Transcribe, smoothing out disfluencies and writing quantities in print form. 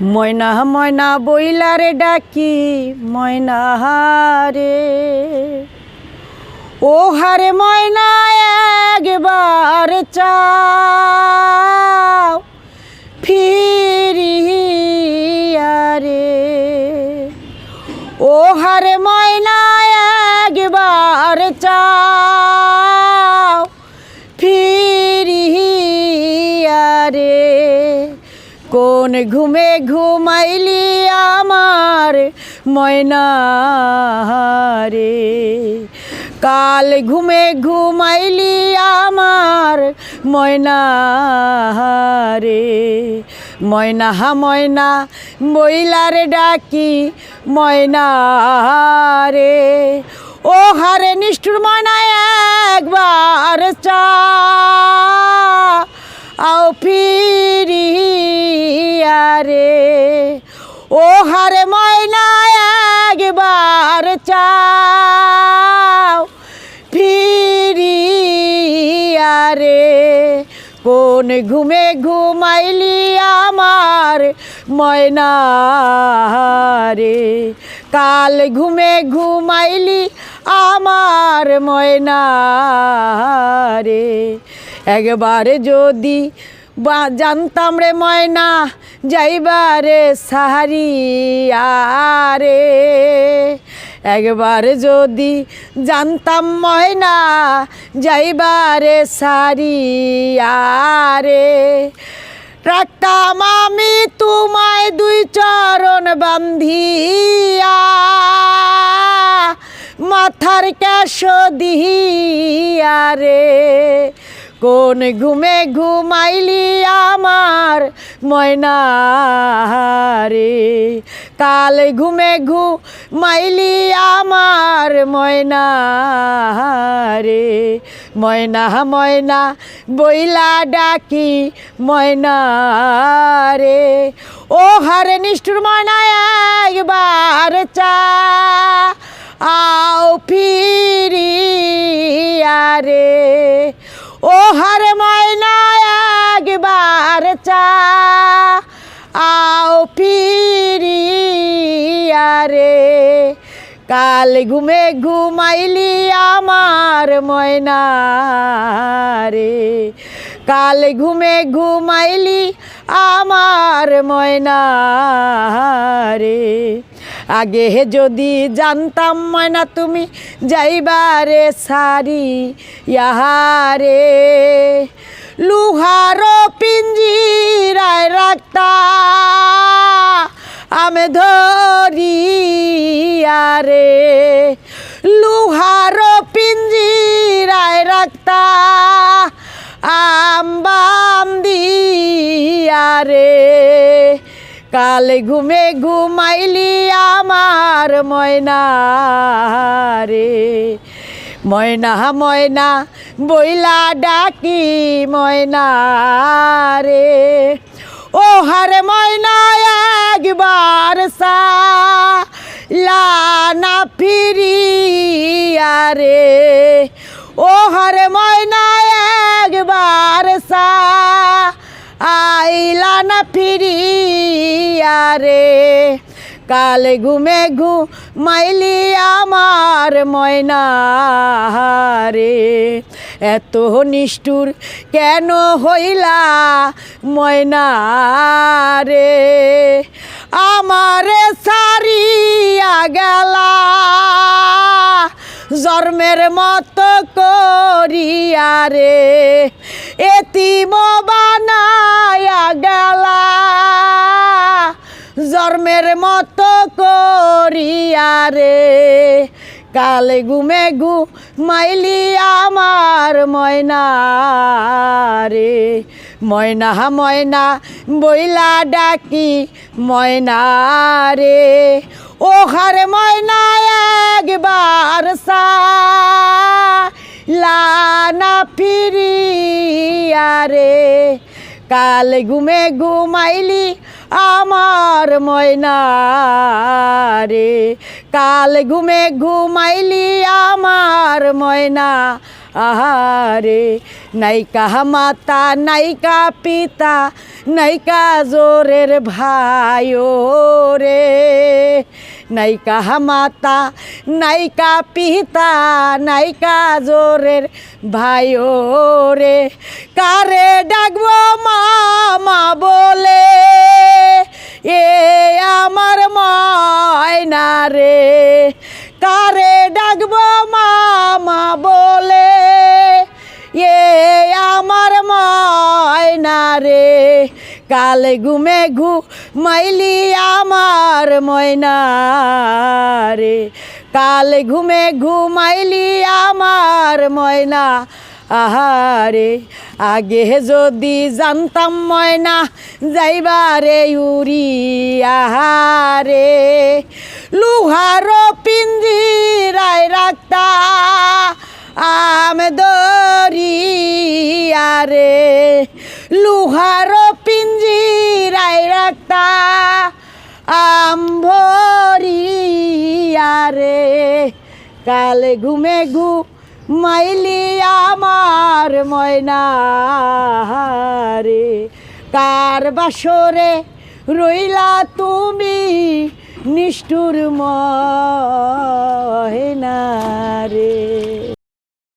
ময়না ময়না বইলারে ডাকি ময়না হারে, ও হারে ময়না একবার চাও ফিরিয়া রে। ও হারে ময়না একবার চাও ফিরিয়া রে। কোন ঘুমে ঘুমাইলি আমার ময়না রে, কাল ঘুমে ঘুমাইলি আমার ময়না রে। ময়না ময়না বইলারে ডাকি ময়না রে, ও হারে নিষ্ঠুর ময়না একবার চাও ফিরিয়া রে। ও হারে ময়না একবার চাও ফিরিয়া রে। কোন ঘুমে ঘুমাইলি আমার ময়না রে, কাল ঘুমে ঘুমাইলি আমার ময়না রে। একবার যদি জানতাম রে ময়না যাইবারে সাহারিয়া রে, একবার যদি জানতাম ময়না যাইবারে সারিয়া রে। রাখতাম আমি তোমায় দুই চরণ বান্ধিয়া, মাথার ক্যাশ দিয়া রে। কোন ঘুমে ঘুমাইলি আমার ময়না রে, কাল ঘুমে ঘুমাইলি আমার ময়না রে। ময়না ময়না বইলা ডাকি ময়না রে, ও হারে নিষ্ঠুর ময়না একবার চাও ফিরিয়া রে। ও হারে ময়না একবার চাও ফিরিয়া রে, কাল ঘুমে ঘুমাইলি আমার ময়না রে। কাল ঘুমে ঘুমাইলি আমার ময়না রে। আগে যদি জানতাম ময়না তুমি যাইবারে সারি ইহারে, লুহার পিঞ্জিরায় রাখতা আমি ধরিয়া রে। লুহার পিঞ্জিরায় রাখতা আম্বাম দিয়া রে। কাল ঘুমে ঘুমাইলি আমার ময়না রে। ময়না ময়না বইলা ডাকি ময়না রে, ও হারে ময়না একবার লানা ফিরিয়া রে। ও হারে ময়না একবার আইলা না ফিরিয়া রে। কাল ঘুমে ঘুমাইলি আমার ময়না রে। এত নিষ্ঠুর কেন হইলা ময়না রে, আমারে সারিয়া গেলা জন্মের মতো করিয়া রে। এতিম বানায়া গেলা জন্মের মতো করিয়া রে। কাল ঘুমে ঘুমাইলি আমার ময়না রে। ময়না ময়না বইলা ডাকি ময়না রে, ও হারে ময়না একবার লানা ফিরিয়া রে। কাল ঘুমে ঘুমাইলি আমার ময়না রে, কাল ঘুমে ঘুমাইলি আমার ময়না আহারে নাইকা মাতা নাইকা পিতা নাইকা জোরের ভাইও রে নাইকা মাতা নাইকা পিতা নাইকা জোরের ভাইও রে কারে ডাকবো মামা বলে এ আমার ময়না রে কারে ডাকবো মামা বলে এ আমার ময়না রে কালে ঘুমে ঘুমাইলি আমার ময়না রে কালে ঘুমে ঘুমাইলি আমার ময়না আহারে আগে যদি জানতাম ময়না যাইবারে উড়ি আহারে লুহার পিঞ্জিরায় রাখতা দরিয়ারে লুহার পিঞ্জিরায় রাখতা ভরিয়ারে কালে ঘুমে ঘুমাইলি আমার ময়না রে কার বাসরে রইলা তুমি নিষ্ঠুর ময়না রে।